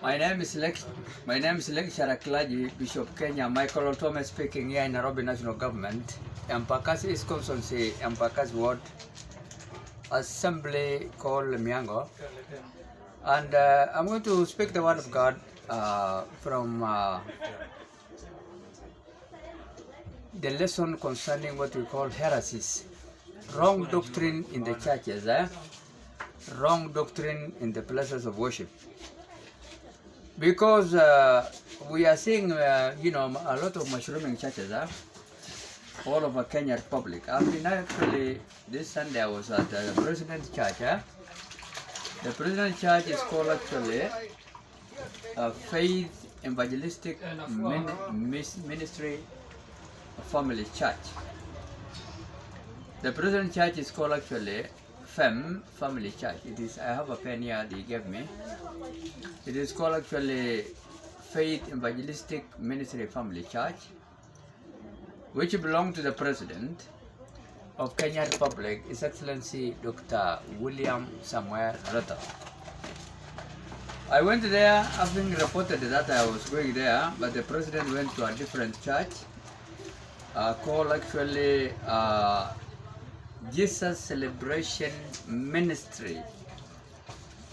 My name is Lecturer Clergy Bishop Kenya Michael Thomas speaking here in Nairobi National Government, Embakasi East Constituency, Embakasi Ward, Assembly called Miango. And I'm going to speak the word of God from the lesson concerning what we call heresies, wrong doctrine in the churches, wrong doctrine in the places of worship. Because we are seeing, a lot of mushrooming churches all over Kenya Republic. I've been actually, this Sunday I was at the President Church. The President Church is called actually Faith Evangelistic Ministry Family Church. The President Church is called actually Family Church. It is, I have a pen here they gave me. It is called actually Faith Evangelistic Ministry Family Church, which belongs to the President of Kenya Republic, His Excellency Dr. William Samuel Ruto. I went there, having reported that I was going there, but the President went to a different church called actually Jesus Celebration Ministry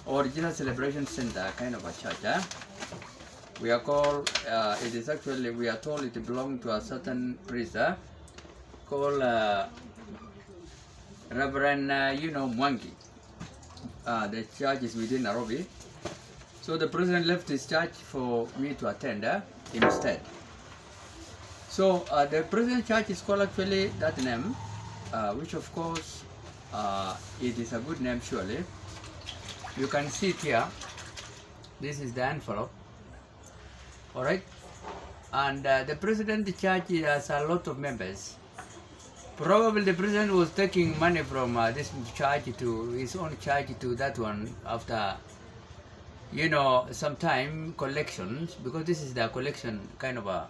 or Jesus Celebration Center, kind of a church. We are called, it is actually, we are told it belongs to a certain priest called Reverend, Mwangi. The church is within Nairobi. So the President left his church for me to attend instead. So the President Church is called actually that name, which of course it is a good name surely. You can see it here. This is the envelope. Alright? And the President Church has a lot of members. Probably the President was taking money from this church to his own church to that one after, some time collections, because this is the collection kind of a,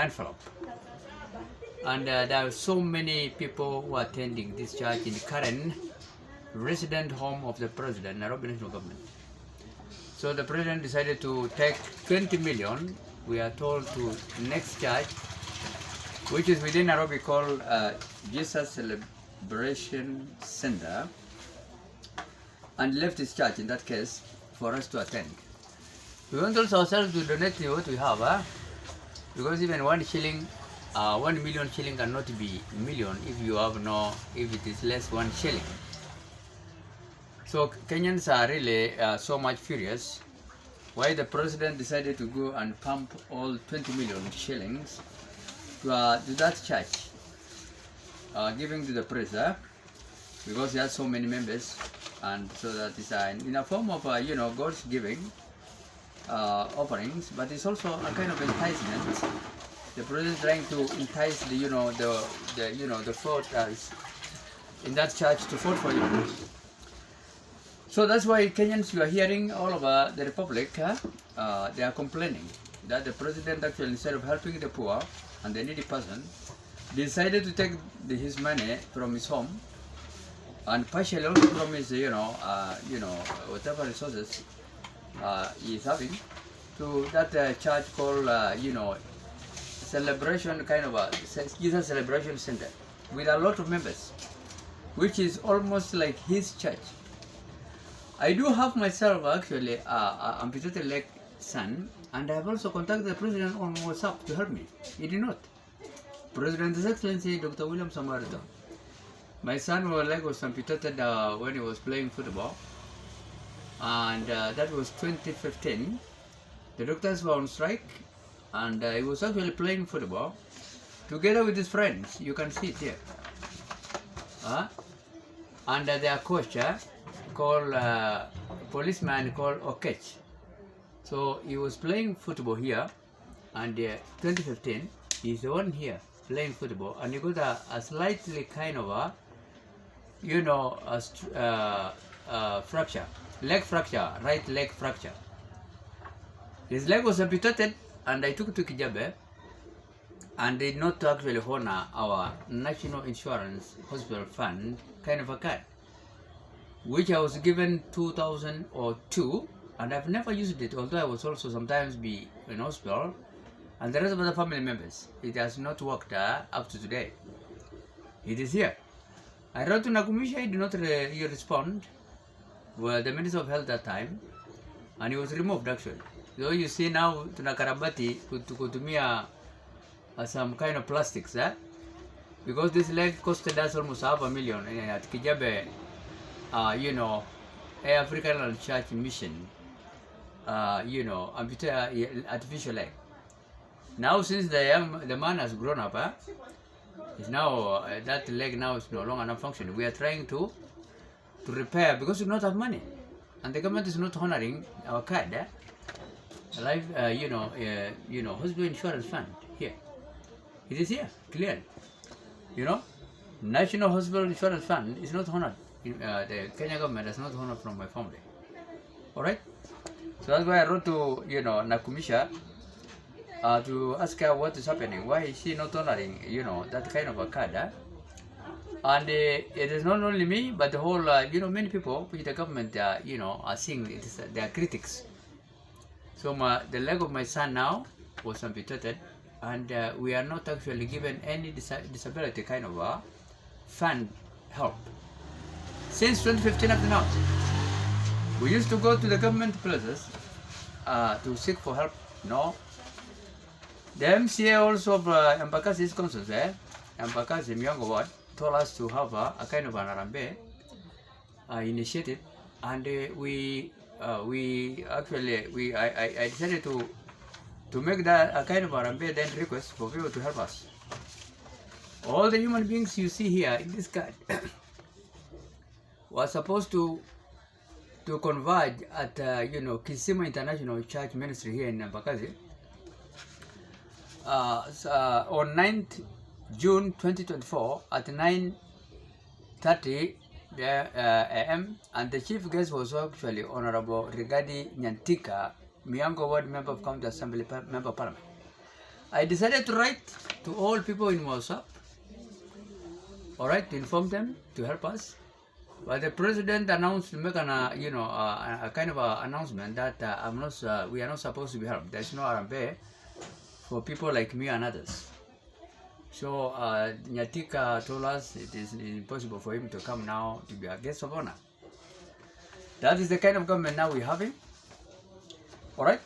envelope. And there are so many people who are attending this church in the current resident home of the President, Nairobi National Government. So the President decided to take 20 million, we are told, to next church, which is within Nairobi called Jesus Celebration Center, and left his church in that case for us to attend. We want also ourselves to donate what we have, because even 1 shilling, 1 million shilling cannot be million if you have if it is less 1 shilling. So Kenyans are really so much furious why the President decided to go and pump all 20 million shillings to that church, giving to the priest, because he has so many members, and so that is in a form of God's giving offerings, but it's also a kind of enticement. The President trying to entice the the voters in that church to vote for him. So that's why Kenyans, you are hearing all over the Republic, they are complaining that the President actually, instead of helping the poor and the needy person, decided to take his money from his home and partially also from his, whatever resources he is having, to that church called, celebration, kind of a Jesus Celebration Center with a lot of members, which is almost like his church. I do have myself actually an amputated leg son, and I have also contacted the President on WhatsApp to help me. He did not. President His Excellency Dr. William Samuel Ruto. My son's leg was amputated when he was playing football, and that was 2015. The doctors were on strike, and he was actually playing football together with his friends. You can see it here. And their coach called policeman called Okech. So he was playing football here, and 2015 he's the one here playing football, and he got a slightly kind of a fracture, leg fracture, right leg fracture. His leg was amputated, and I took it to Kijabe, and did not actually honor our National Insurance Hospital Fund kind of a card, which I was given 2002 and I've never used it, although I was also sometimes be in hospital, and the rest of the family members. It has not worked up to today. It is here. I wrote to Nakumisha, he did not respond. Well, the Minister of Health that time, and he was removed actually. So you see now, tunakarabati kutumia some kind of plastics, because this leg costed us almost $500,000 at Kijabe, African Church Mission, artificial leg. Now since the man has grown up, is now that leg now is no longer not functioning. We are trying to repair because we do not have money, and the government is not honoring our card, life, hospital insurance fund here. It is here, clear. National Hospital Insurance Fund is not honored. The Kenya government has not honored from my family. All right. So that's why I wrote to Nakumisha to ask her what is happening. Why is she not honoring that kind of a card? And it is not only me, but the whole many people which the government are seeing it is, they are critics. So the leg of my son now was amputated, and we are not actually given any disability kind of fund help since 2015 up to now. We used to go to the government places to seek for help. No. The MCA also of Embakasi is concerned there. Embakasi Miongo Ward told us to have a kind of an Arambe initiated, and I decided to make that a kind of Arambe then request for people to help us. All the human beings you see here in this card were supposed to converge at Kisima International Church Ministry here in Embakasi on 9th June 2024 at 9:30 a.m. and the chief guest was actually Honorable Rigadi Nyantika, Miango Ward Member of County Assembly, Member of Parliament. I decided to write to all people in WhatsApp, all right, to inform them to help us. But the president announced to make a kind of announcement that we are not supposed to be helped. There's no Arambe for people like me and others. So Nyatika told us it is impossible for him to come now to be a guest of honor. That is the kind of government now we're having. All right,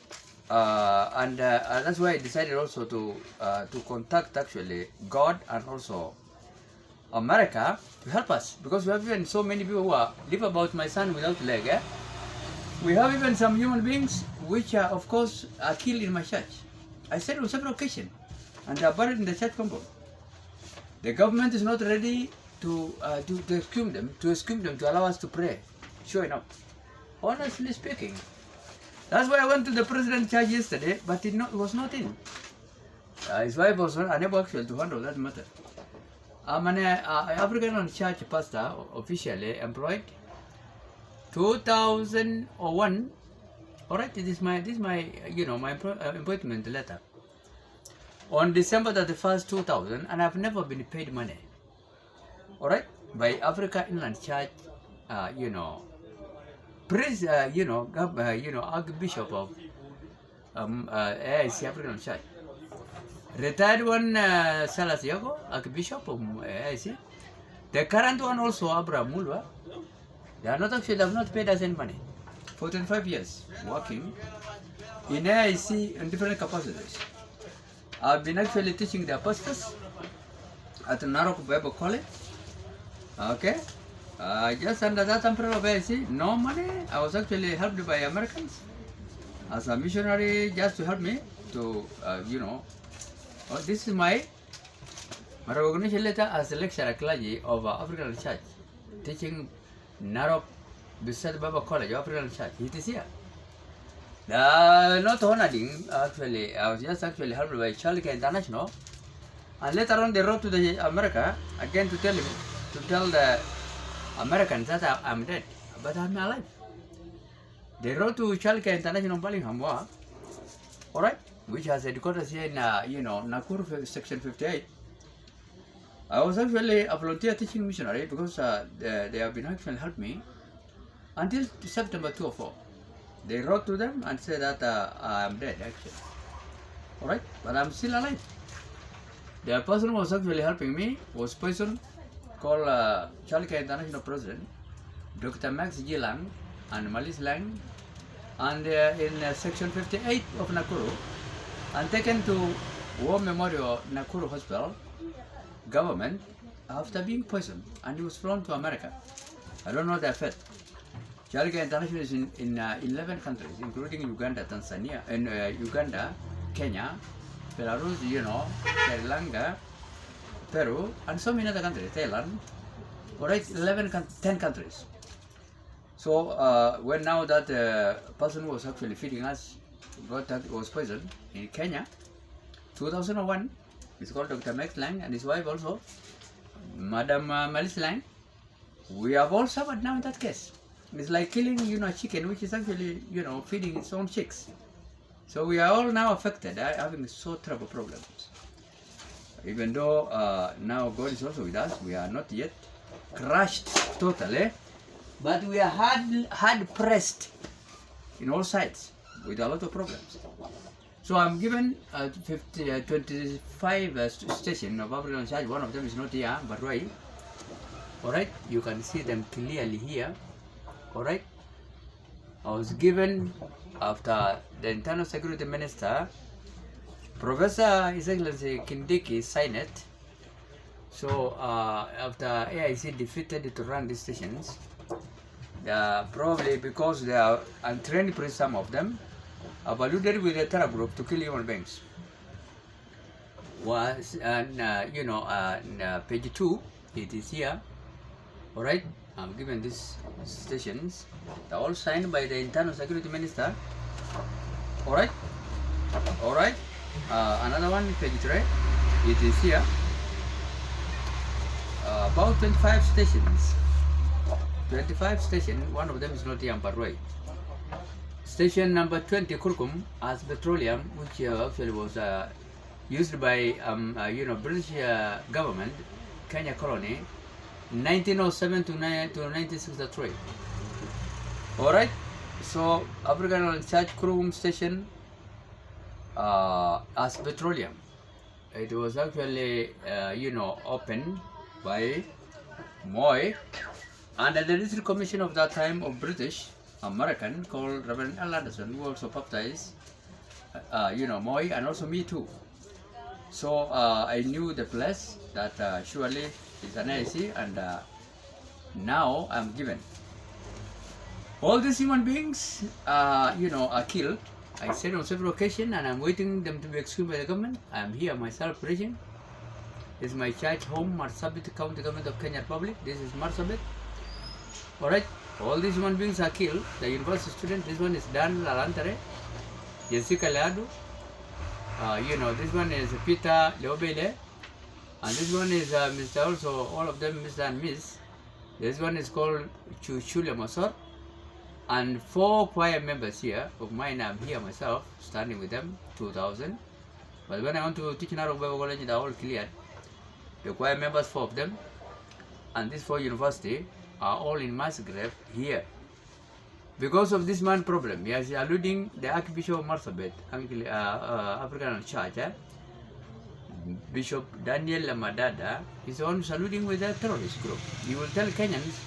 and that's why I decided also to contact actually God and also America to help us, because we have even so many people who live about my son without leg. We have even some human beings which are, of course, are killed in my church. I said on several occasions, and they are buried in the church compound. The government is not ready to exhume them, to allow us to pray. Sure enough, honestly speaking, that's why I went to the president's church yesterday, but it was not in. His wife was unable actually to handle that matter. I'm an African church pastor, officially employed. 2001. All right, this is my my appointment letter. On December 31st, 2000, and I've never been paid money. All right, by Africa Inland Church, Archbishop of AIC African Church. Retired one, Salas Yago, Archbishop of AIC. The current one also, Abraham Mulwa. They have not paid us any money. For 25 years, working in AIC in different capacities. I've been actually teaching the apostles at Narok Bible College. Okay. Just under that umbrella of AIC, no money. I was actually helped by Americans as a missionary just to help me to, this is my recognition letter as a lecturer clergy of African Church, teaching Narok beside Bible College, African Church. It is here. Not honoring, actually, I was just actually helped by Childcare International. And later on they wrote to the America, again to tell the Americans that I'm dead, but I'm alive. They wrote to Childcare International Bellingham, alright, which has headquarters here in, Nakuru, section 58. I was actually a volunteer teaching missionary because they have been actually helping me until September 2004. They wrote to them and said that I'm dead actually. Alright, but I'm still alive. The person who was actually helping me was person called Chalka International President, Dr. Max G. Lang and Malis Lang, and in section 58 of Nakuru, and taken to War Memorial Nakuru Hospital, government, after being poisoned, and he was flown to America. I don't know their fate. Chalka International is in 11 countries, including Uganda, Tanzania, and Uganda, Kenya, Belarus, Sri Lanka, Peru, and so many other countries, Thailand. Alright, 10 countries. So when now that person who was actually feeding us was poisoned in Kenya, 2001, it's called Dr. Max Lang and his wife also, Madam Malis Lang. We have all suffered now in that case. It's like killing, a chicken which is actually, feeding its own chicks. So we are all now affected, having so terrible problems. Even though now God is also with us, we are not yet crushed totally, but we are hard pressed in all sides with a lot of problems. So I'm given 25 stations of African Church. One of them is not here, but right. Alright, you can see them clearly here. Alright, I was given after the Internal Security Minister, Professor His Excellency Kindiki, signed it. So after AIC defeated to run these stations, probably because they are untrained priests, some of them have alluded with a terror group to kill human beings. Page 2, it is here. Alright, I'm given these stations. They're all signed by the Internal Security Minister. Alright, another one, page 3, it is here. About 25 stations. 25 stations, one of them is not here, but right. Station number 20, Kurkum, as petroleum, which actually was used by British government, Kenya colony, 1907 to 1963. Alright, so African Church Kurkum station as petroleum. It was actually, opened by Moy under the District Commission of that time of British American called Reverend L. Anderson, who also baptized, Moy and also me too. So I knew the place that surely is an IC, and now I'm given. All these human beings, are killed. I said on several occasions, and I'm waiting them to be executed by the government. I'm here myself preaching. This is my church home, Marsabit, County Government of Kenya Republic. This is Marsabit. Alright, all these human beings are killed. The university student, this one is Dan Lalantare, Jessica Leadu. This one is Peter Leobele. And this one is Mr. also, all of them Mr. and Miss. This one is called Chuchule Masor. And 4 choir members here of mine. I'm here myself, standing with them, 2000. But when I want to teach in Arab Bible College, they're all cleared. The choir members, 4 of them, and these 4 university are all in mass grave here. Because of this man problem, he is alluding the Archbishop of Marsabit, African Church, Bishop Daniel Lamadada, is the one who's alluding with a terrorist group. He will tell Kenyans,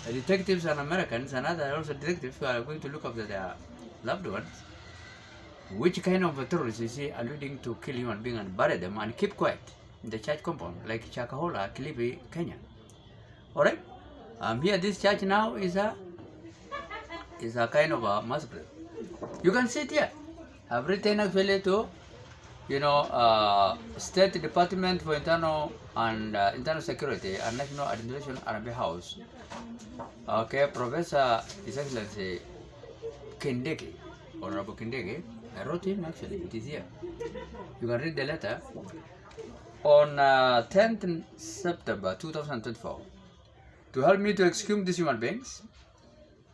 detectives and Americans and other also detectives who are going to look after their loved ones, which kind of a terrorist is he alluding to kill human beings and bury them and keep quiet in the church compound, like Chakahola, Kilifi, Kenya. Alright? Here this church now is a kind of a mass grave. You can see it here. I've written actually to State Department for Internal Security and National Administration Arabic House. Okay, Professor His Excellency Kindiki, Honorable Kindiki. I wrote him actually, it is here. You can read the letter. On 10th September 2024, to help me to exhume these human beings,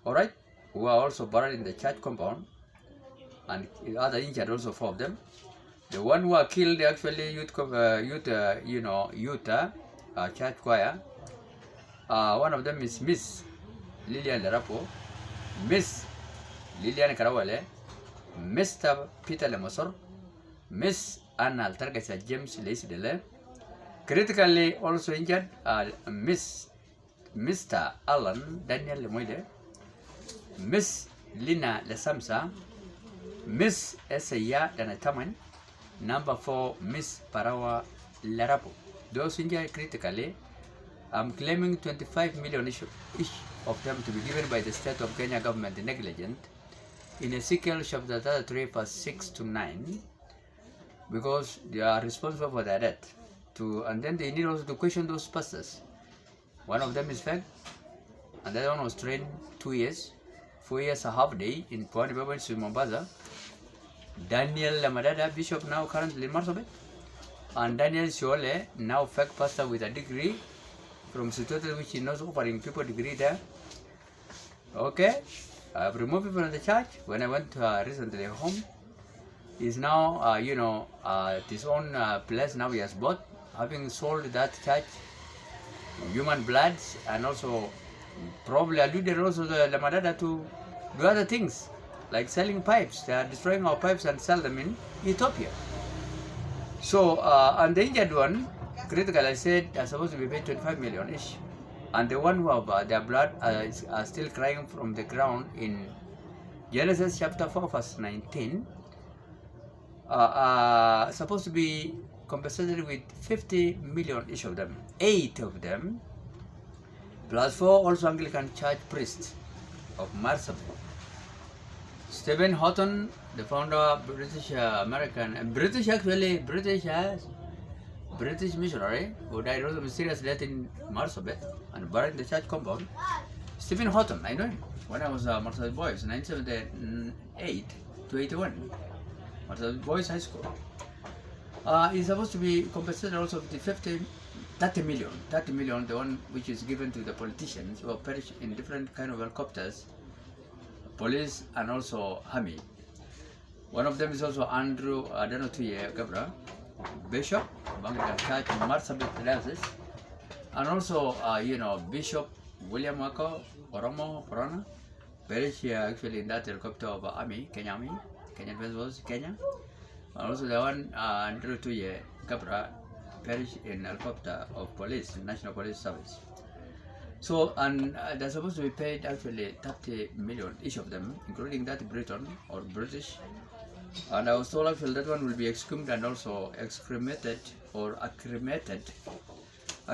alright, who are also buried in the church compound, and other injured also 4 of them. The one who are killed actually youth church choir. One of them is Miss Lilian Lerapo, Miss Lilian Karawale, Mr. Peter Lemosor, Miss Anna Altargasa James Lesidele. Critically also injured are Mr. Alan Daniel Lemoide, Miss Lina Lesamsa, Miss Esaya Danataman, number 4 Miss Parawa Larapo. Those injured critically, I'm claiming 25 million each of them to be given by the state of Kenya government negligent in Ezekiel chapter 33 verse 6 to 9, because they are responsible for their death. And then they need also to question those pastors. One of them is fed, and the other one was trained 2 years, 4 years a half day in Pwani province in Mombasa. Daniel Lamadada, bishop now currently in Marsabit, and Daniel Shole, now fake pastor with a degree from Sitote, which is not offering people degree there. Okay, I've removed him from the church. When I went recently home, he's now, his own place now he has bought, having sold that church human bloods, and also probably alluded also the Lamadada to do other things like selling pipes. They are destroying our pipes and sell them in Ethiopia. So, and the injured one, critical, I said, are supposed to be paid 25 million ish. And the one who have their blood are still crying from the ground in Genesis chapter 4 verse 19, supposed to be compensated with 50 million each of them, 8 of them, plus 4 also Anglican church priests of Marsabit. Stephen Houghton, the founder of British missionary who died of mysterious death in Marsabit and buried in the church compound. Stephen Houghton, I know him when I was Marsabit Boys, 1978 to 81, Marsabit Boys High School. He's supposed to be compensated also with the 30 million, the one which is given to the politicians who have perished in different kind of helicopters, police and also army. One of them is also Andrew Adenotuye Gabra, Bishop of Anglican Church in Marsabit Diocese, and also Bishop William Wako Oromo Corona, perished actually in that helicopter of Army, Kenyan Defence Kenya. And also the one Andrew Tuye Gabra perished in helicopter of police, National Police Service. So, and they're supposed to be paid actually 30 million each of them, including that Briton or British. And I was told actually that one will be exhumed and also excremated or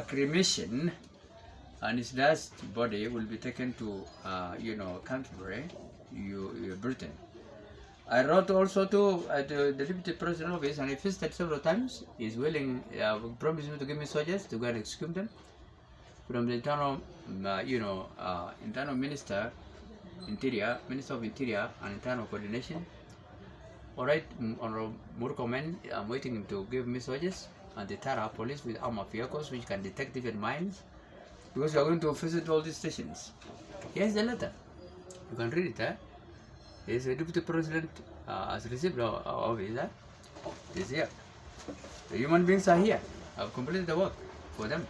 cremation, and his last body will be taken to Canterbury, Britain. I wrote also to the Deputy President office, and he visited several times. He's willing, promised me to give me soldiers to go and exhume them from the internal, internal Minister of Interior and Internal Coordination. All right, Honorable Murkomen, I'm waiting him to give me soldiers and the Tara police with armored vehicles which can detect even mines, because we are going to visit all these stations. Here's the letter. You can read it. Yes, the Deputy President has received our visa. This here. The human beings are here. I've completed the work for them.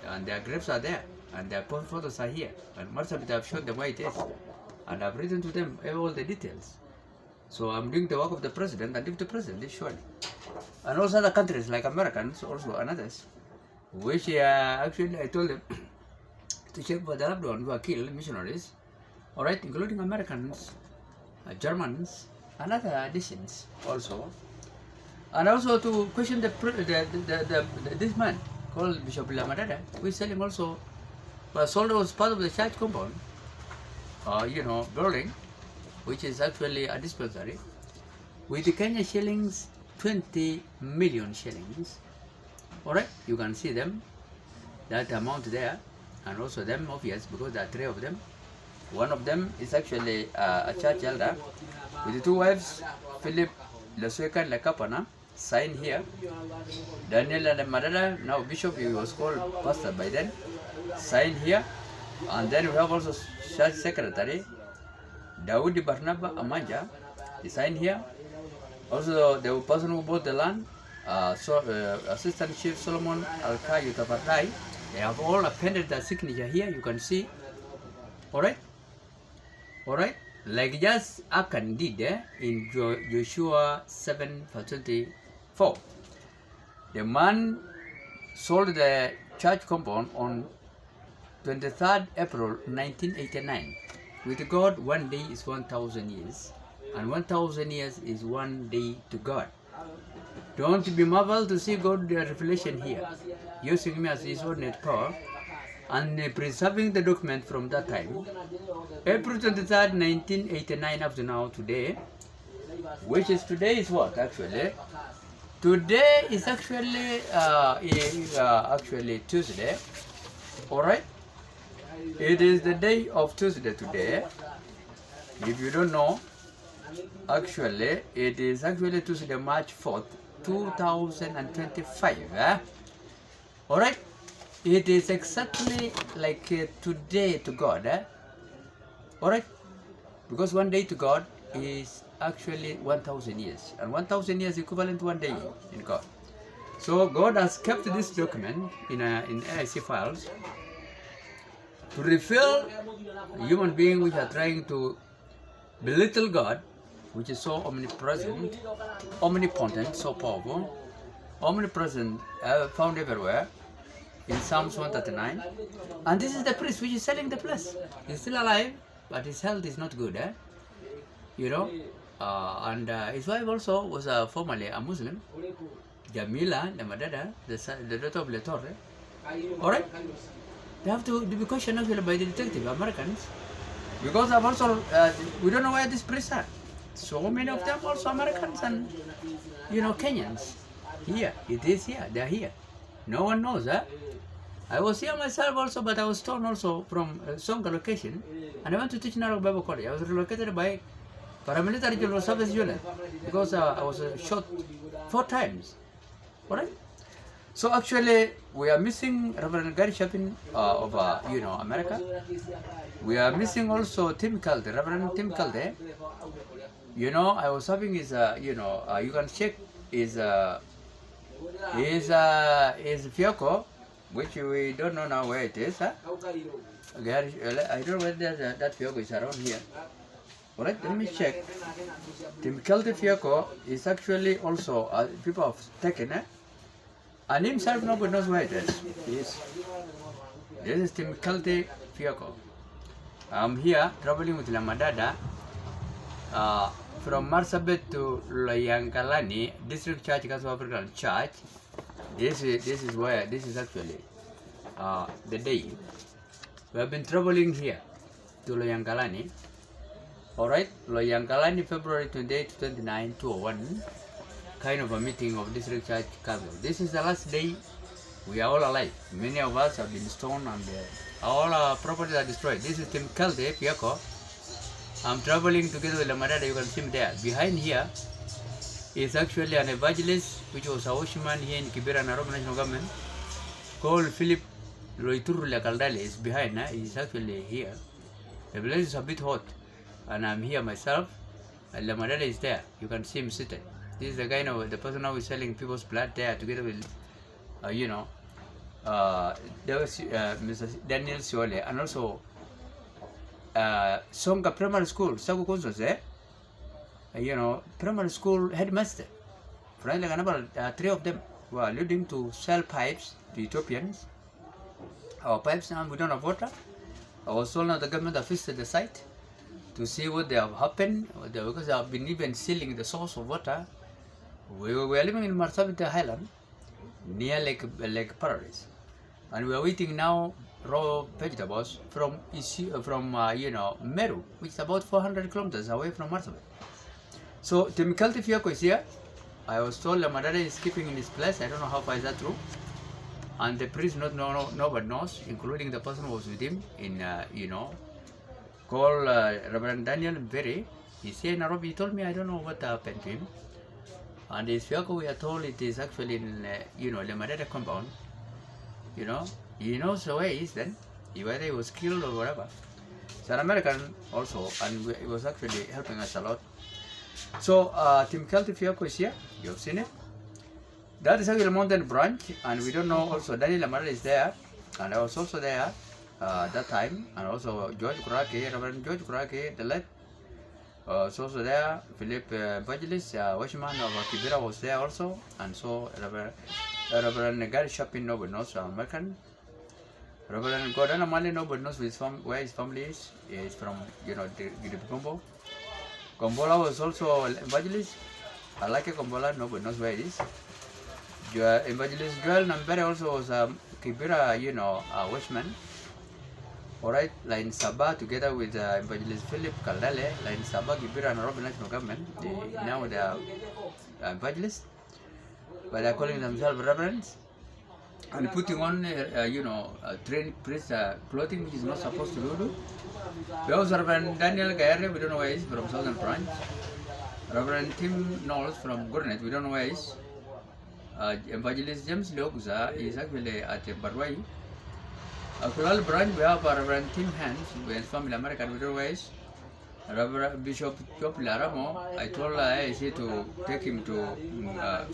And their graves are there. And their photos are here. And Marsabit, I've shown them where it is. And I've written to them all the details. So I'm doing the work of the President and Deputy President, surely. And also other countries like Americans also and others, which actually I told them to check for the loved ones who are killed, missionaries. Alright, including Americans, Germans, and other additions also, and also to question this man called Bishop Lamadada, who is selling also, sold was part of the church compound, building, which is actually a dispensary, with the Kenya shillings, 20 million shillings. Alright, you can see them, that amount there, and also them obvious because there are 3 of them. One of them is actually a church elder with the 2 wives, Philip Lesweka Lekapana, signed here. Daniel Madada, now bishop, he was called pastor by then, signed here. And then we have also church secretary, Daudi Barnaba Amanja, he signed here. Also the person who bought the land, Assistant Chief Solomon Alkai Utapatai, they have all appended their signature here, you can see. Alright? like just Achan did in Joshua 7:24. The man sold the church compound on 23rd April 1989. With God, one day is 1,000 years, and 1,000 years is one day to God. Don't be marveled to see God's revelation here, using me as his ordinate power and preserving the document from that time. April 23rd, 1989 up to now today, which is today is what actually? Today is actually Tuesday. All right. It is the day of Tuesday today. If you don't know, actually, it is actually Tuesday, March 4th, 2025. All right. It is exactly like today to God. All right. Because one day to God is actually 1,000 years, and 1,000 years equivalent to one day in God. So God has kept this document in AIC files to reveal human beings which are trying to belittle God, which is so omnipresent, omnipotent, so powerful, omnipresent, found everywhere in Psalms 139. And this is the priest which is selling the place. He's still alive, but his health is not good. You know, and his wife also was formerly a Muslim, Jamila, the Madada, the daughter of Letorre. All right. They have to be questioned actually by the detective, Americans, because I've also, we don't know where these priests are. So many of them also Americans and, Kenyans. Here, it is here, they're here. No one knows, I was here myself also, but I was torn also from Songa location, and I went to teach Narok Bible College. I was relocated by paramilitary general service unit, because I was shot 4 times. Alright? So actually, we are missing Reverend Gary Chapin of America. We are missing also Tim Calde, Reverend Tim Calde. I was having his, you can check his vehicle, which we don't know now where it is. Gary, I don't know whether that vehicle is around here. Alright, let me check. Tim Calde vehicle is actually also people have taken it. And himself nobody knows where it is. This is Tim Calde vehicle. I'm here traveling with Lamadada from Marsabit to Loyangalani District Church, Gospel African Church. This is where this is actually the day we have been traveling here to Loyangalani. All right, Loyangalani, February 28, 29, 201. Kind of a meeting of District Church Council. This is the last day we are all alive. Many of us have been stoned and all our properties are destroyed. This is Tim Calde, Piako. I'm traveling together with Lamadada, you can see me there. Behind here is actually an evangelist, which was a watchman here in Kibera, Nairobi National Government, called Philip Loiturula Kaldale. Is behind, he's actually here. The place is a bit hot, and I'm here myself, and Lamadada is there. You can see him seated. This is the guy now, the person who is selling people's blood there together with, there was Mr. Daniel Siole, and also Songa Primary School, Sagu Kunsos, primary school headmaster. Friendly, 3 of them were leading to sell pipes to Ethiopians. Our pipes now, we don't have water. I was told now the government have visited the site to see what they have happened, because they have been even sealing the source of water. We were living in Marsabit Highland, near Lake Paradise, and we are waiting now raw vegetables from Meru, which is about 400 kilometers away from Marsabit. So Tim Calde Fiako is here. I was told Lamadada is keeping in his place. I don't know how far is that true. And the priest nobody knows, including the person who was with him in called Reverend Daniel Berry. He's here in Nairobi. He told me, I don't know what happened to him. And his vehicle, we are told it is actually in, the Madada compound. He knows where he is then, whether he was killed or whatever. He's an American also, and he was actually helping us a lot. So, Tim Calde vehicle is here. You've seen it. That is actually a mountain branch, and we don't know also Daniel Madada is there, and I was also there that time, and also George Kurake, Reverend George Kurake, the late, So there, Philip Evangelist, watchman of Kibera was there also, and so Reverend Gary Shapin, nobody knows American. Reverend Gordon Amali, nobody knows where his family is. He's from, Gombo. Gombola was also evangelist. I like Gombola, nobody knows where it is. Evangelist Joel Nambere also was Kibera, watchman. Alright, Line Sabah together with Evangelist Philip Kalale, Line Sabah, Kibera and Nairobi National Government. Now they are evangelists, but they are calling themselves reverends. And putting on, trained priest clothing, which is not supposed to do. We also have Reverend Daniel Gaere, we don't know where he is, from Southern Branch. Reverend Tim Knowles from Gurnet, we don't know where he is. Evangelist James Loguza is actually at Barwai. Kulal Branch, we have Reverend Tim Hans, who is from American, we don't know where he is. Reverend Bishop Job Laramo, I told IIC to take him to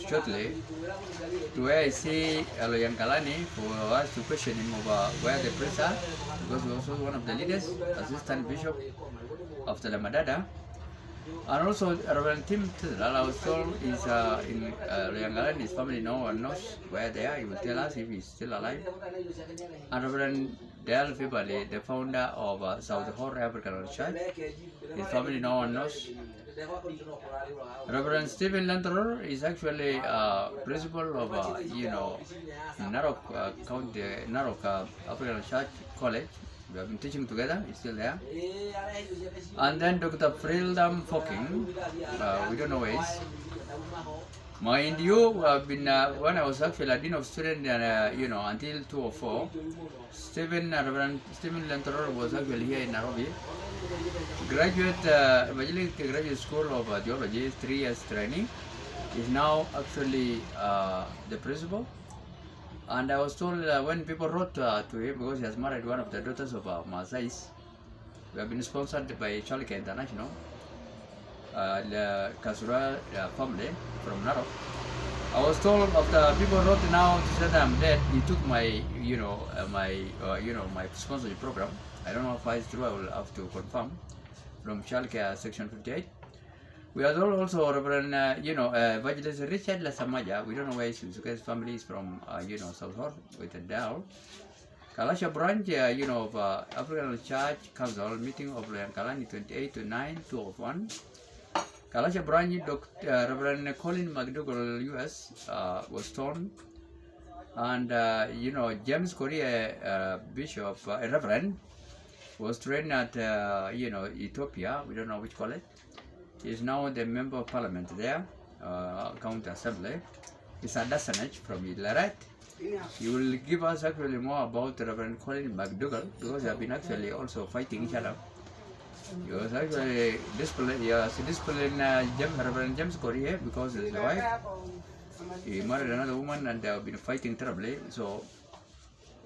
shortly to where I see Aloyan Kalani for us to question him over where the priests are, because he was also one of the leaders, assistant bishop of the Lamadada. And also Reverend Tim Tizlal, I was told is in Aloyan Kalani, his family no one knows where they are, he will tell us if he's still alive. And Reverend Dale Fibali, the founder of South Horror African Church, his family no one knows. Reverend Stephen Lantror is actually principal of Narok County, Narok African Church College. We have been teaching together, he's still there. And then Dr. Frildam Foking, we don't know where he is. Mind you, I've been when I was actually a dean of students, until 2004, Reverend Stephen Lantror was actually here in Nairobi. Evangelical Graduate School of Theology, 3 years training, is now actually the principal. And I was told when people wrote to him, because he has married one of the daughters of Maasais, we have been sponsored by Chalika International, the Kasura family from Narok. I was told after people wrote now to say that I'm dead, he took my, my sponsorship program. I don't know if it's true, I will have to confirm, from Chalkia section 58. We are also Reverend, Evangelist Richard Lasamaja. We don't know where he is, because his family is from, South Hall with a Dow. Kalasha branch, of African Church Council meeting of Kalani 28 to 9, 201. Kalasha branch, Reverend Colin McDougall, US, was stoned. And, James Korea, Bishop, Reverend, was trained at, Ethiopia, we don't know which college. He is now the member of parliament there, county assembly. He's a Dasanage from Ilarat. He will give us actually more about Reverend Colin McDougall, because they have been actually also fighting each other. He was actually disciplined, Reverend James Korea, because his wife, he married another woman and they have been fighting terribly, so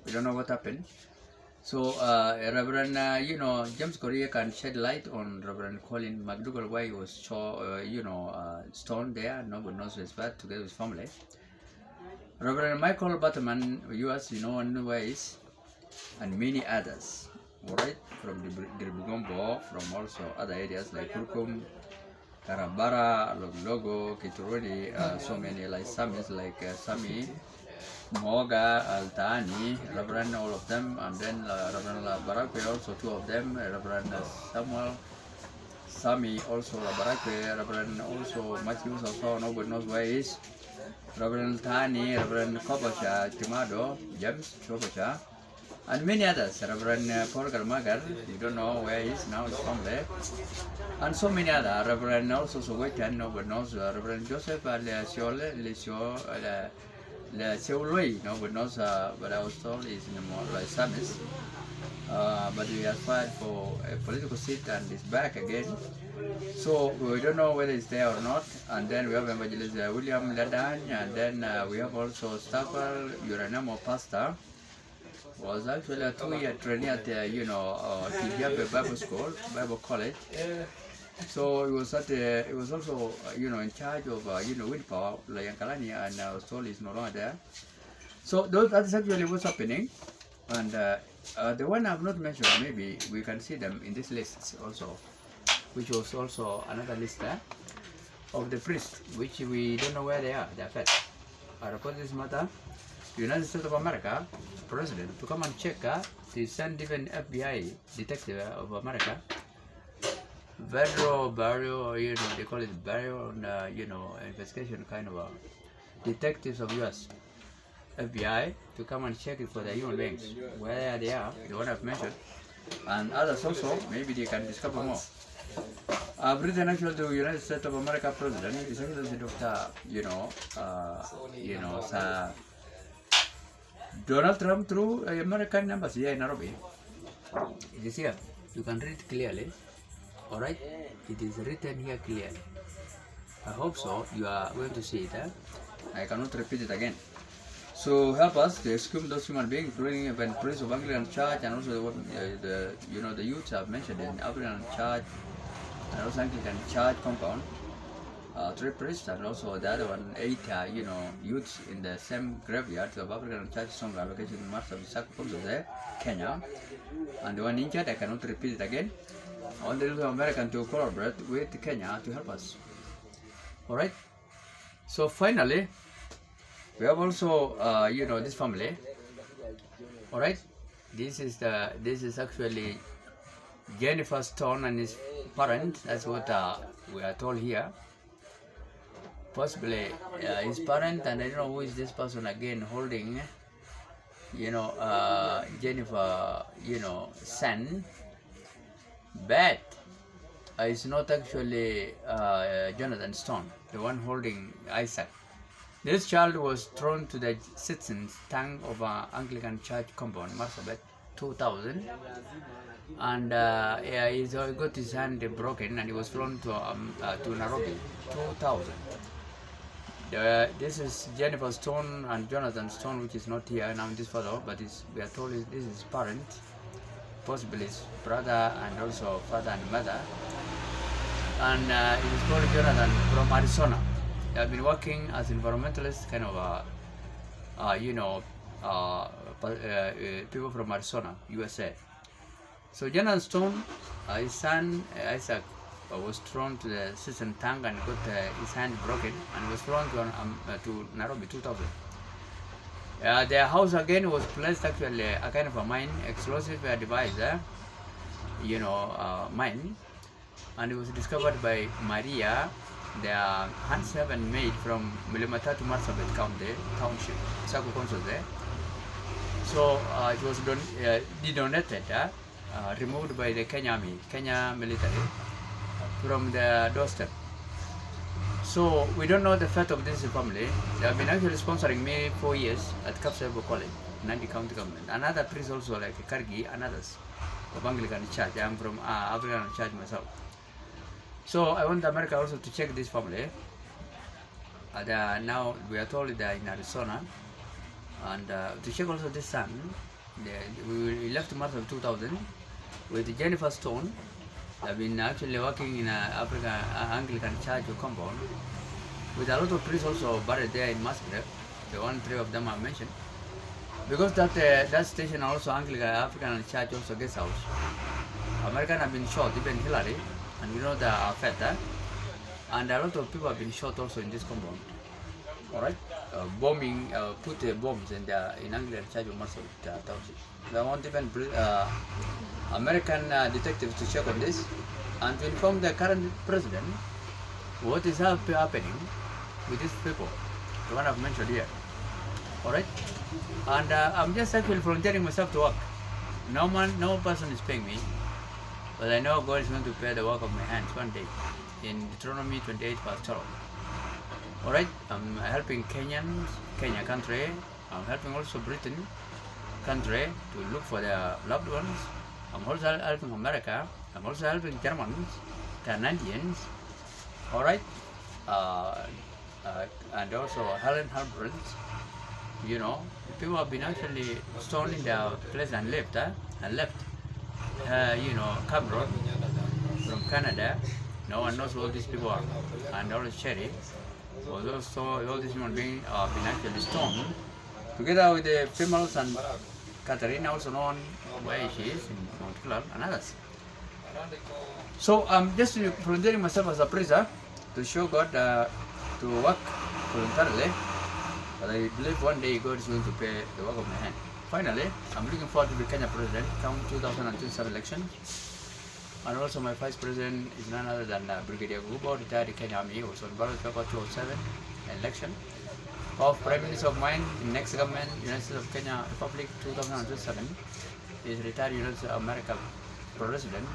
we don't know what happened. So, Reverend, James Korea can shed light on Reverend Colin McDougall, why he was stoned there. Nobody knows his path together with his family. Reverend Michael Butterman, US, no one knows where he is, and many others, alright, from the Bugombo, from also other areas like Kurkum, Karabara, Logo, Kituruni, so many like Samis, like Sami, Moga, Altani, Reverend, all of them, and then Reverend Barakwe, also 2 of them, Reverend Samuel, Sami, also Barakwe, Reverend also Matthews, also nobody knows where he is, Reverend Tani, Reverend Kobasha, Timado, James Kobasha, and many others, Reverend Paul Galmagar, you don't know where he is now, his family, and so many others, Reverend also Sowetan, nobody knows, Reverend Joseph, the Seuloi, nobody knows, but I was told he's in the more like Samis. But we are fired for a political seat and is back again. So we don't know whether it's there or not. And then we have Evangelist William Ladan, and then we have also Staffel Uranamo Pastor, was actually a 2-year trainee at Kijabe Bible School, Bible College. So he was also in charge of wind power, like Yankalani, and I was told he's no longer there. So that's actually what's happening. And the one I've not mentioned, maybe we can see them in this list also. which was also another list of the priests, which we don't know where they are. They are fed. I report this matter to United States of America President to come and check. To send even FBI detective of America, barrio, you know, they call it barrio, you know, investigation kind of detectives of US FBI to come and check it for the human beings, where they are, the one I've mentioned, and others also, maybe they can discover more. I've written actually to United States of America President, His Excellency Dr. Sir Donald Trump through American embassy here in Nairobi. It is here. You can read clearly. Alright? It is written here clearly. I hope so. You are going to see it. I cannot repeat it again. So help us to exclude those human beings, including even priests of Anglican Church and also the youths I've mentioned in Anglican Church and also Anglican Church compound. 3 priests and also the other one 8 youths in the same graveyard of African Church somewhere located in Marsabit, Kenya. And the one injured, I cannot repeat it again. I want the little American to collaborate with Kenya to help us. Alright? So finally, we have also this family. Alright? This is actually Jennifer Stone and his parents. That's what we are told here. Possibly his parent, and I don't know who is this person again holding, Jennifer, son, but it's not actually Jonathan Stone, the one holding Isaac. This child was thrown to the citizens' tank of Anglican Church compound, Marsabit, 2000, and he got his hand broken, and he was flown to Nairobi, 2000. This is Jennifer Stone and Jonathan Stone, which is not here now in this photo, but we are told this is his parent, possibly his brother and also father and mother. And it is called Jonathan from Arizona. They have been working as environmentalists, kind of, people from Arizona, USA. So Jonathan Stone, his son Isaac, was thrown to the cistern tank and got his hand broken and was thrown to Nairobi, 2000. Their house again was placed actually a kind of a mine, explosive device, mine, and it was discovered by Maria, their hand-servant maid from Milimata to Marsabit County Township, Sako Council there. So it was detonated, removed by the Kenya military, from the doorstep. So we don't know the fate of this family. They have been actually sponsoring me 4 years at Kapsebo College, Nandi County Government. Another priest also like Kargi and others of Anglican Church. I am from African Church myself. So I want America also to check this family. Now we are told they are in Arizona, and to check also this son. We left March of 2000 with Jennifer Stone. I've been actually working in Anglican Church compound with a lot of priests also buried there in Massacre, the 3 of them I mentioned. Because that station also Anglican African Church also guest house. American have been shot, even Hillary, and you know the affair, and a lot of people have been shot also in this compound. Alright? Bombing, put bombs in Anglican Church of Massacre Township. I want even American detectives to check on this and to inform the current president what is happening with these people, the one I've mentioned here. Alright? And I'm just actually volunteering myself to work. No person is paying me, but I know God is going to pay the work of my hands one day in Deuteronomy 28 verse 12. Alright? I'm helping Kenyans, Kenya country. I'm helping also Britain country to look for their loved ones. I'm also helping America. I'm also helping Germans, Canadians, alright, and also Helen Halbert. People have been actually stoned in their place and left, Cameron from Canada. No one knows who these people are, and all Cherry. Also, all these human beings have been actually stoned together with the females and Katarina, also known where she is in Mount Clark, and others. So I'm just volunteering myself as a priest to show God to work voluntarily. But I believe one day God is going to pay the work of my hand. Finally, I'm looking forward to the Kenya president come 2027 election. And also my vice president is none other than Brigadier Gubo, retired Kenya Army, who was on ballot paper 207 election. Of Prime Minister of mine in next government, United States of Kenya Republic 2027, is retired United States of America President.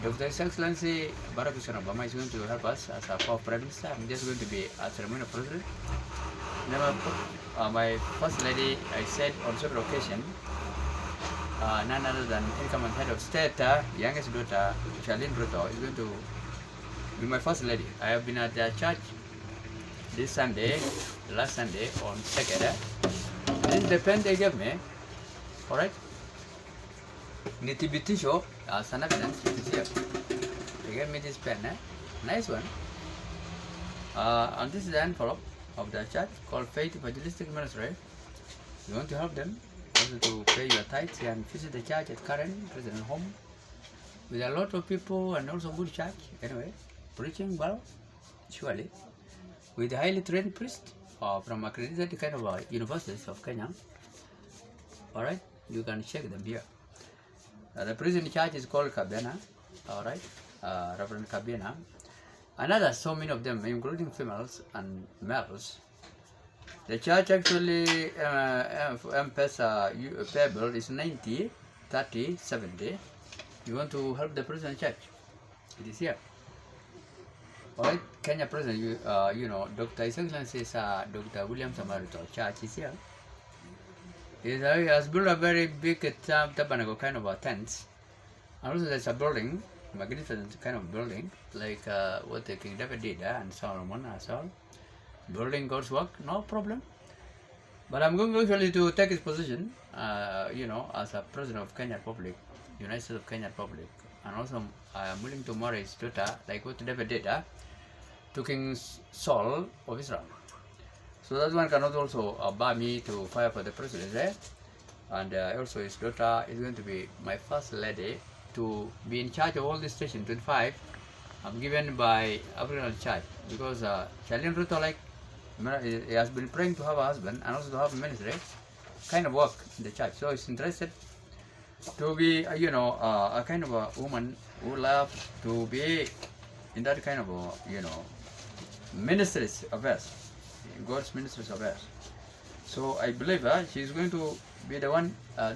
Dr. His Excellency Barack Hussein Obama is going to help us as our fourth Prime Minister. I'm just going to be a ceremonial president. Never, my first lady, I said on several occasions, none other than incoming head of state, youngest daughter, Charlene Ruto, is going to be my first lady. I have been at the church this Sunday, last Sunday on 2nd. This is the pen they gave me, alright? Nitibitisho, as an evidence, it is here. They gave me this pen, nice one. And this is the envelope of the church called Faith Evangelistic Ministry. You want to help them, also to pay your tithes and visit the church at Karen, President Home, with a lot of people and also good church, anyway, preaching well, surely, with a highly trained priest from accredited kind of universities of Kenya. Alright, you can check them here. The present church is called Kabena, alright, Reverend Kabena. Another, so many of them, including females and males. The church actually, M-Pesa payable is 90, 30, 70. You want to help the present church? It is here. Alright, Kenya President, you know, Dr. His Excellency Dr. William Samarito Church is here. He has built a very big tabernacle kind of tents. And also there's a building, magnificent kind of building, like what the King David did and Solomon as well. Building God's work, no problem. But I'm going actually to take his position, you know, as a President of Kenya Republic, United States of Kenya Republic. And also I am willing to marry his daughter, like what David did to King Saul of Israel. So that one cannot also bar me to fight for the president. And also his daughter is going to be my first lady to be in charge of all this station 25. I'm given by African Church because Charlene Ruto, like, he has been praying to have a husband and also to have a ministry kind of work in the church. So he's interested to be, you know, a kind of a woman who loves to be in that kind of, you know, ministries affairs, God's ministries affairs. So I believe she's going to be the one, all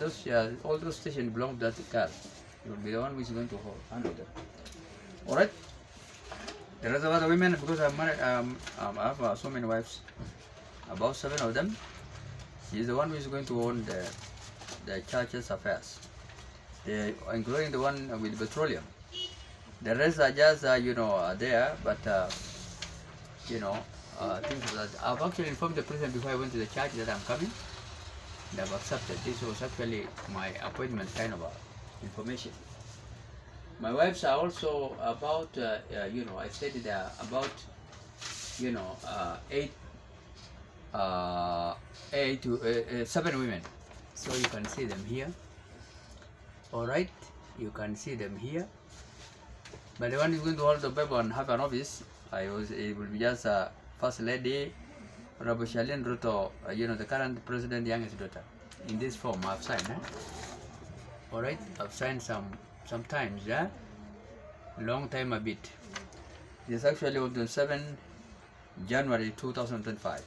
those stations belong to that girl. She will be the one who is going to handle them. Alright? The rest of other women, because I'm married, I have so many wives, about 7 of them. She's the one who is going to own the church's affairs, including the one with petroleum. The rest are just, you know, there, but, you know, things like that. I've actually informed the president before I went to the church that I'm coming. They have accepted. This was actually my appointment kind of information. My wives are also about, you know, I stated about, you know, 7 women. So you can see them here. Alright, you can see them here. But the one who is going to hold the Bible and have an office, it will be just First Lady, Honorable Charlene Ruto, you know, the current president, youngest daughter. In this form, I've signed. Alright, I've signed sometimes, yeah? Long time a bit. It's actually on the 7th January 2025.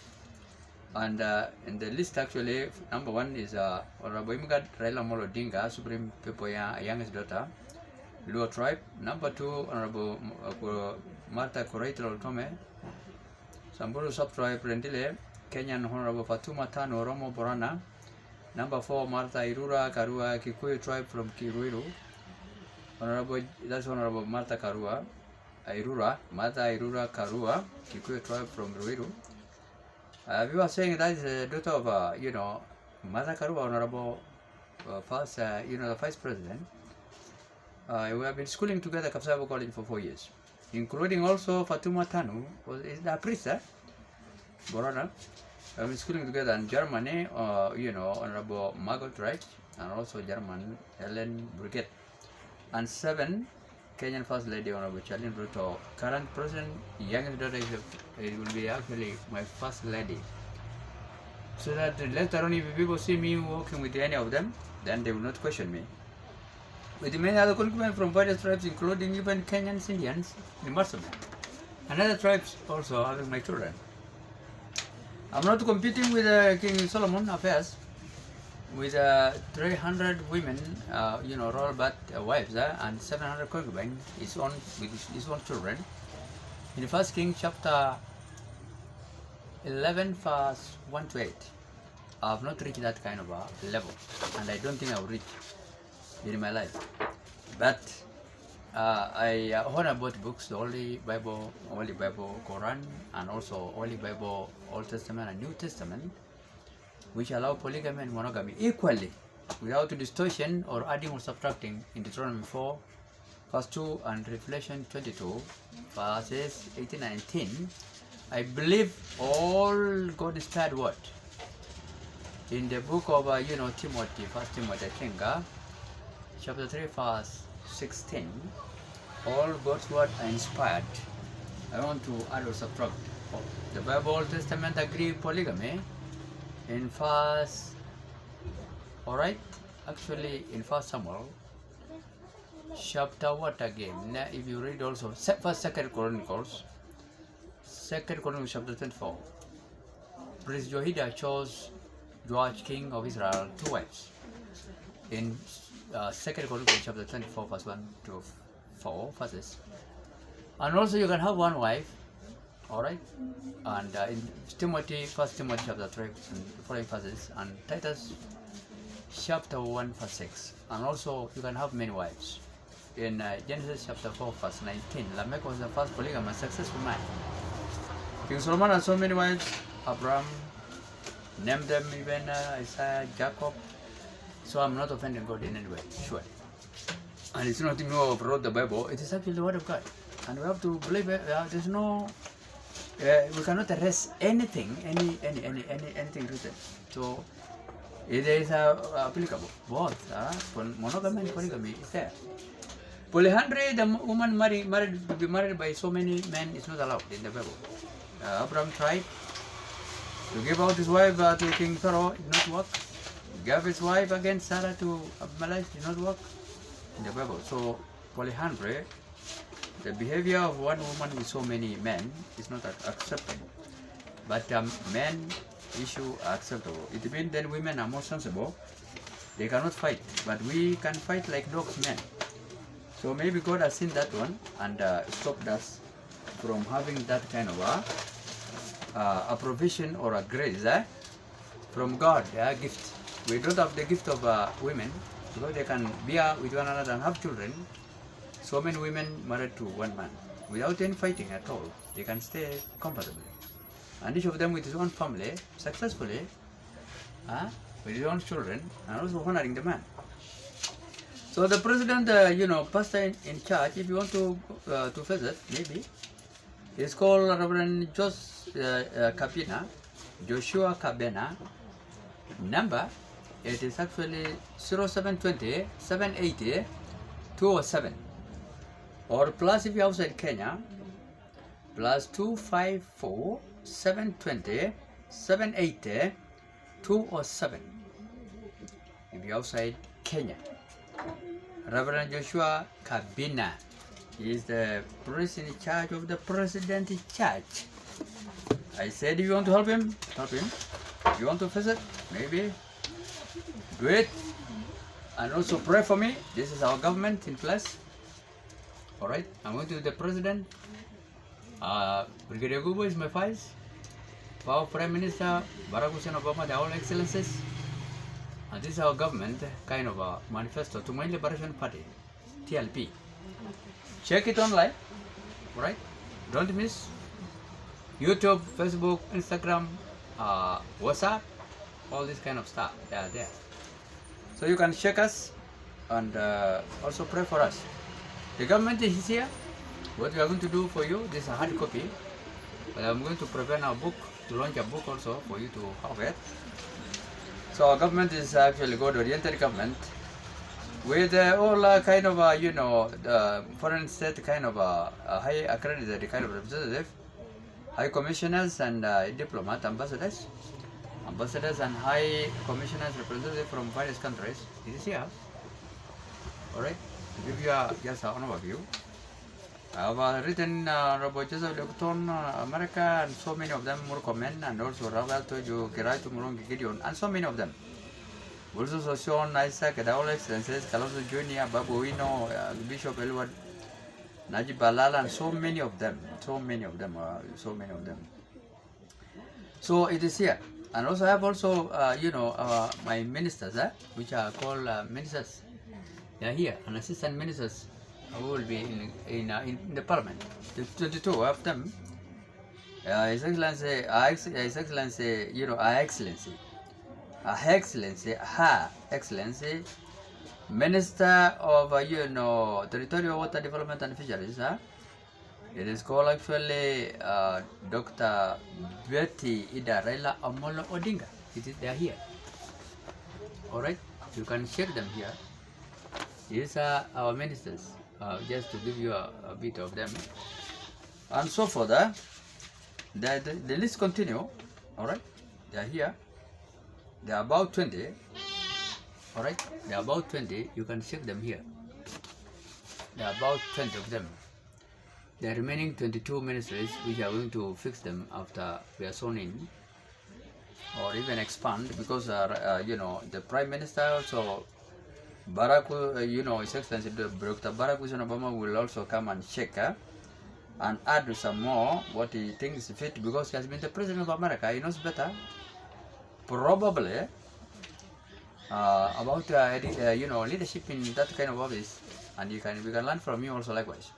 And in the list, actually, number 1 is Honorable Imgad Raila Amolo Odinga, Supreme People, youngest daughter, Luo tribe. Number 2, Honorable Martha Koreital Tome, Samburu sub-tribe Rendile, Kenyan Honorable Fatuma Tano Romo Borana. Number 4, Martha Irura Karua, Kikuyu tribe from Kiruiru. That's Honorable Martha Karua, Martha Irura Karua, Kikuyu tribe from Ruiru. We were saying that is the daughter of, you know, Martha Karua, Honorable first, you know, the Vice President. We have been schooling together at Kapsabo College for 4 years, including also Fatuma Tanu, is a priest, Borana. We have been schooling together in Germany, you know, Honorable Margot Wright, and also German Helen Brigitte. And 7, Kenyan First Lady Honorable Charlene Ruto, current president, youngest daughter, it will be actually my first lady. So that later on, if people see me working with any of them, then they will not question me. With many other concubines from various tribes, including even Kenyans, Indians, in Marsabit, and other tribes also having my children. I'm not competing with King Solomon affairs with 300 women, royal birth wives, and 700 concubines, with his own children. In the First King chapter 11 verse 1 to 8. I have not reached that kind of a level, and I don't think I will reach in my life. But I honor both books, the Holy Bible, Quran, and also Holy Bible, Old Testament and New Testament, which allow polygamy and monogamy equally, without distortion or adding or subtracting in Deuteronomy 4, verse 2, and Revelation 22, verses 18 and 19. I believe all God-inspired word in the book of Timothy, First Timothy, I think, chapter 3, verse 16. All God's word are inspired. I want to add or subtract. The Bible, Old Testament agree polygamy in First. All right, actually in First Samuel, chapter what again? Now, if you read also First, Second Chronicles. 2 Chronicles chapter 24. Prince Jehoiada chose Joash, king of Israel, 2 wives. In 2 Chronicles chapter 24, verse 1 to 4 verses. And also you can have 1 wife, alright? And in Timothy, 1 Timothy chapter 3, and following verses, and Titus chapter 1, verse 6. And also you can have many wives. In Genesis chapter 4, verse 19, Lamech was the first polygamous successful man. King Solomon had so many wives. Abraham named them even Isaiah, Jacob. So I'm not offending God in any way, sure. And it's not me who wrote the Bible, it is actually the word of God. And we have to believe it. There's no, we cannot erase anything, anything written. So it is applicable. Both monogamy and polygamy is there. Polyandry, the woman be married by so many men is not allowed in the Bible. Abraham tried to give out his wife to King Pharaoh, it did not work. Gave his wife against Sarah to Abimelech, did not work in the Bible. So polyandry, the behavior of one woman with so many men is not acceptable. But men issue are acceptable. It means then women are more sensible. They cannot fight, but we can fight like dogs, men. So maybe God has seen that one and stopped us from having that kind of a provision or a grace from God, a gift. We don't have the gift of women because they can bear with one another and have children. So many women married to one man without any fighting at all. They can stay comfortably. And each of them with his own family, successfully, with his own children, and also honoring the man. So the president, pastor in charge, if you want to visit, maybe, is called Reverend Joshua Kabena. Number, it is actually 0720 780 207. Or plus if you're outside Kenya, plus 254 720 780 207. If you're outside Kenya. Reverend Joshua Kabina is the priest in charge of the president church. I said if you want to help him, help him. If you want to visit, maybe do it. And also pray for me. This is our government in place. Alright, I'm going to the president. Brigadier Gubo is my vice. Our Prime Minister, Barack Hussein Obama, the all excellencies. And this is our government kind of a manifesto to my Liberation Party, TLP. Check it online, right? Don't miss YouTube, Facebook, Instagram, WhatsApp, all this kind of stuff. They are there. So you can check us and also pray for us. The government is here. What we are going to do for you, this is a hard copy. But I'm going to prepare a book, to launch a book also for you to have it. So our government is actually God-oriented government. with all kind of, the foreign state kind of high accredited kind of representative, high commissioners and diplomat ambassadors and high commissioners representative from various countries. It is here. All right, to give you just an overview. I have written about Joseph Lecton, America, and so many of them more comment, and also Roberto Giraito Murongi Gideon, and so many of them. Also Sean Isaac, Daola Excellences, Caloso Jr., Babuino, Bishop Elwood, Najib Balala, and so many of them. So it is here. And also I have also, my ministers, which are called ministers. They are here, and assistant ministers who will be in the parliament. The 22 of them. His Excellency, Her Excellency, Minister of Territorial Water Development and Fisheries. It is called actually Dr. Betty Idarela Amolo Odinga. They are here. All right, you can check them here. These are our ministers, just to give you a bit of them, and so forth. The list continue. All right, they are here. They are about 20. All right, they are about 20. You can check them here. There are about 20 of them. The remaining 22 ministries, which are going to fix them after we are sworn in, or even expand, because the Prime Minister also, Barack, His Excellency Dr. Barack Hussein Obama will also come and check and add some more what he thinks fit, because he has been the President of America. He knows better, probably, about leadership in that kind of office, and we can learn from him also likewise.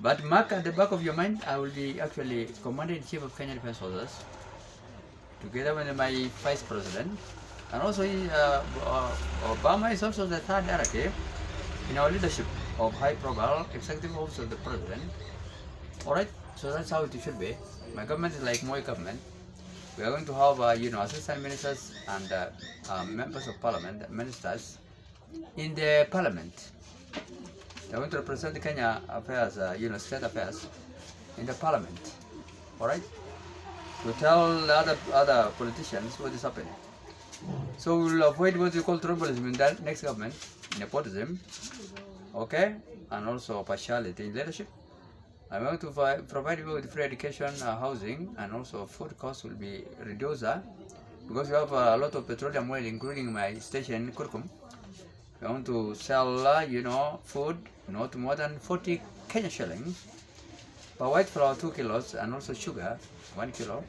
But mark at the back of your mind, I will be actually Commander-in-Chief of Kenyan Defense Forces, together with my Vice President, and also Obama is also the third hierarchy in our leadership of high profile executive officer of the President. All right, so that's how it should be. My government is like my government. We are going to have assistant ministers and members of parliament, ministers in the parliament. They are going to represent the Kenya affairs, state affairs in the parliament. All right, to tell other politicians what is happening. So we will avoid what we call tribalism in that next government, nepotism, okay, and also partiality in leadership. I'm going to provide you with free education, housing, and also food costs will be reduced because we have a lot of petroleum oil, including my station in Kurkum. We want to sell, food not more than 40 Kenya shillings per white flour 2 kilos, and also sugar 1 kilo.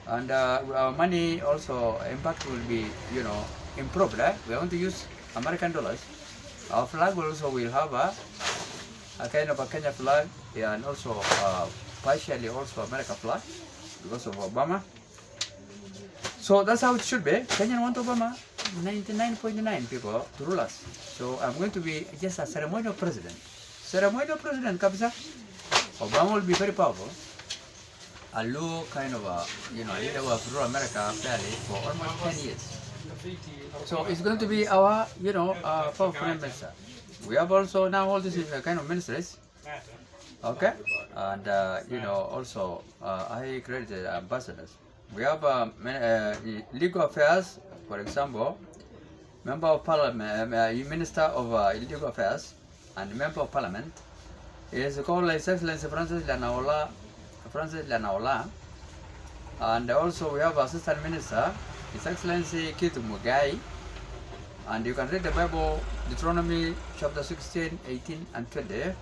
And our money also impact will be, improved. We are going to use American dollars. Our flag also will have a kind of a Kenya flag, and also partially also America flag because of Obama. So that's how it should be. Kenyan want Obama, 99.9 people to rule us. So I'm going to be just a ceremonial president. Ceremonial president, Kabisa. Obama will be very powerful. A low kind of leader of rural America fairly for almost 10 years. So it's going to be our, powerful minister. We have also now all these kind of ministries, okay, and also high credited ambassadors. We have legal affairs, for example, member of parliament, minister of legal affairs, and member of parliament. He is called His Excellency Francis Lanaola, and also we have assistant minister, His Excellency Keith Mugai. And you can read the Bible, Deuteronomy chapter 16, 18, and 20,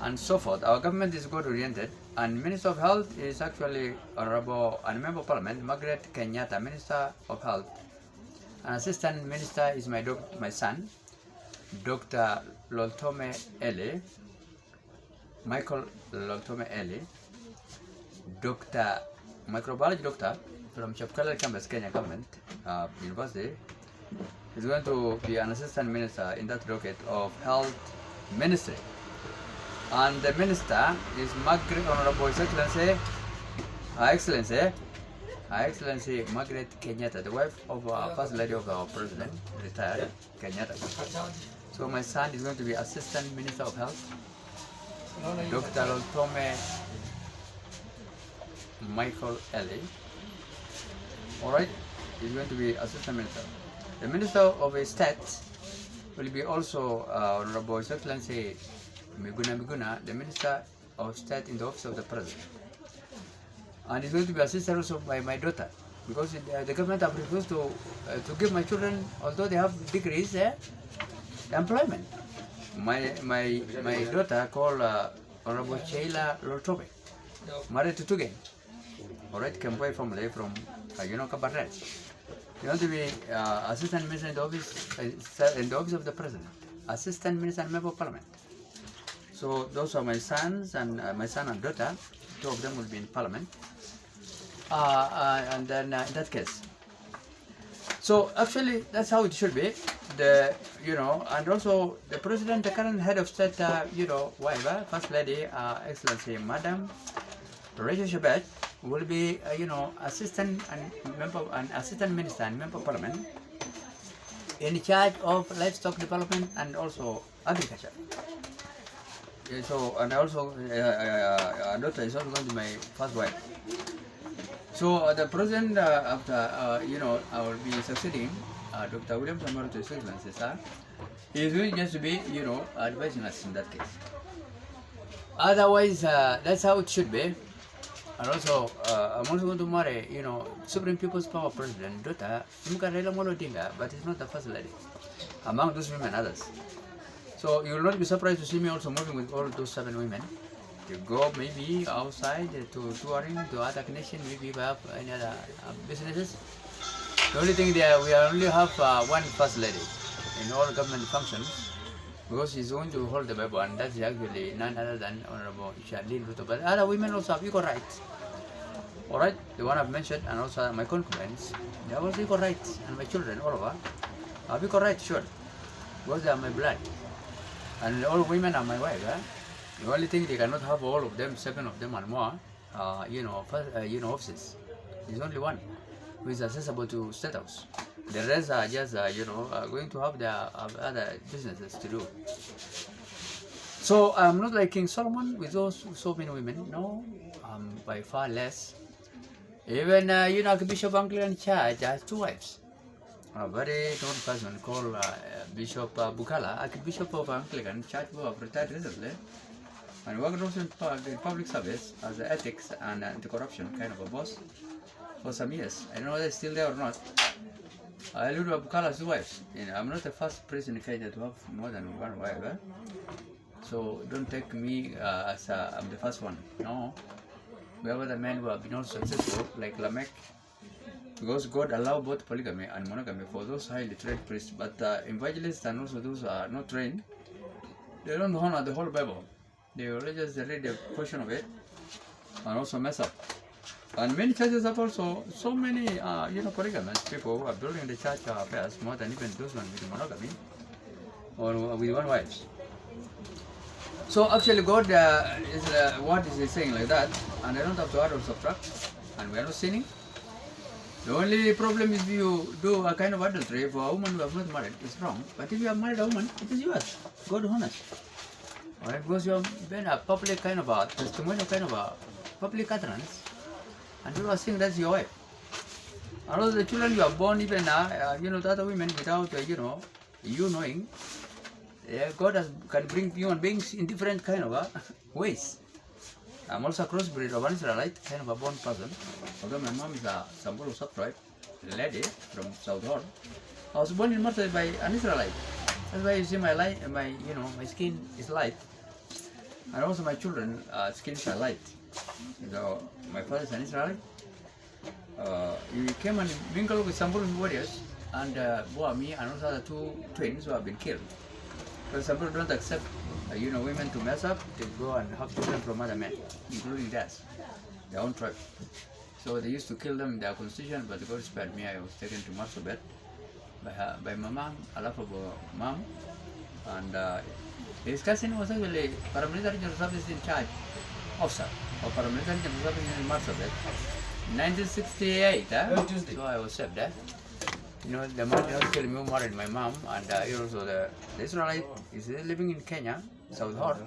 and so forth. Our government is God-oriented, and Minister of Health is actually Honorable and Member of Parliament, Margaret Kenyatta, Minister of Health. And Assistant Minister is my son, Dr. Loltome Eli, Michael Loltome Eli, Dr. Microbiology Doctor from Chapkala Campus, Kenya Government University. Is going to be an assistant minister in that rocket of health ministry, and the minister is Margaret Honorable His Excellency Her Excellency Margaret Kenyatta, the wife of First Lady of our President, retired Kenyatta. So my son is going to be Assistant Minister of Health, Dr. Tome Michael Ellie. All right, he's going to be Assistant Minister. The Minister of State will be also Honorable His Excellency Miguna, the Minister of State in the Office of the President. And he's going to be assisted also by my daughter, because the government have refused to give my children, although they have degrees, employment. My daughter called Honorable Sheila Lotobe, married to Tugen. All right, Kemboy family from Kabarnet. You want to be assistant minister in the office of the president, assistant minister and member of parliament. So those are my sons and my son and daughter. Two of them will be in parliament. And then in that case, so actually that's how it should be. And also the president, the current head of state, whatever, First Lady, Excellency Madam Rachel Shebesh, will be, assistant and member and assistant minister and member of parliament in charge of livestock development and also agriculture. So, and also, daughter is also going to be my first wife. So the president, after I will be succeeding Dr. William Samoei to His Excellency, sir. He is going just to be, advising us in that case. Otherwise, that's how it should be. And also, I'm also going to marry, Supreme People's Power President, daughter, Mkarela Molodinga, but it's not the first lady. Among those women, others. So you will not be surprised to see me also moving with all those 7 women. To go maybe outside to touring to other nations, maybe we have any other businesses. The only thing there, we only have one first lady in all government functions, because she's going to hold the Bible, and that's actually none other than Honorable Charlene Ruto. But other women also have equal rights. All right, the one I've mentioned, and also my concubines, they have also equal rights, and my children, all of us, have equal rights, sure, because they are my blood, and all women are my wife. The only thing they cannot have all of them, 7 of them and more, offices. There's only one who is accessible to State House. The rest are just, going to have their other businesses to do. So I'm not like King Solomon with those so many women. No, I'm by far less. Even, Archbishop Anglican Church has 2 wives. A very known person called Bishop Bukala, Archbishop of Anglican Church, who have retired recently, and worked also in public service as an ethics and anti-corruption kind of a boss for some years. I don't know whether it's still there or not. I lived with Bukala's 2 wives. I'm not the first person in Kenya to have more than 1 wife. So don't take me as I'm the first one. No. We have other men who have been also successful, like Lamech, because God allowed both polygamy and monogamy for those highly trained priests. But evangelists and also those who are not trained, they don't honor the whole Bible. They only just read a portion of it and also mess up. And many churches have also so many, polygamous people who are building the church affairs more than even those ones with monogamy or with 1 wife. So actually God is what is he saying like that, and I don't have to add or subtract, and we are not sinning. The only problem is if you do a kind of adultery for a woman who have not married, it's wrong. But if you have married a woman, it is yours. God honors. Alright, because you have been a public kind of a testimonial kind of a public utterance, and people are saying that's your wife. And also the children you are born, even the other women without you knowing, God can bring human beings in different kind of ways. I'm also a crossbreed of an Israelite, kind of a born person. Although my mom is a Samburu subtribe, a lady from South Hall. I was born in Marseille by an Israelite. That's why you see my skin is light. And also my children, skins are light. So my father is an Israelite. He came and mingled with Samburu warriors, and me and also the 2 twins who have been killed. Because Samburu don't accept women to mess up, to go and have children from other men, including theirs, their own tribe. So they used to kill them in their constitution, but God spared me. I was taken to Marsabit by my mom, a laughable mom, and his cousin was actually paramilitary general service in charge officer of paramilitary general service in Marsabit. 1968, so I was saved. You know, the man actually married my mom, and he also the Israelite is living in Kenya, South Hor.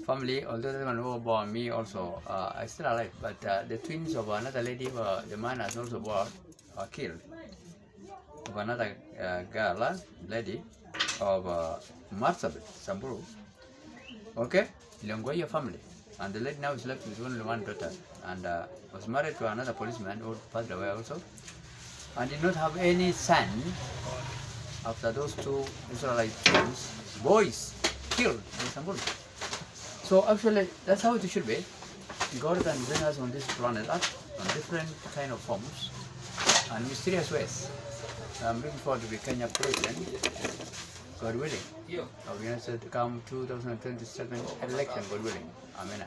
Family, although the man who born me also, I still alive, but the twins of another lady, the man has also born, killed. Of another girl, lady, of Marsabit, Samburu. Okay, Longoya family. And the lady now is left with only one daughter, and was married to another policeman who passed away also, and did not have any son after those two Israelite twins, boys killed in Samburu. So actually, that's how it should be. God can bring us on this planet Earth on different kind of forms and mysterious ways. I'm looking forward to be Kenya president, God willing. Of United States to come 2027 election, God willing. Amen.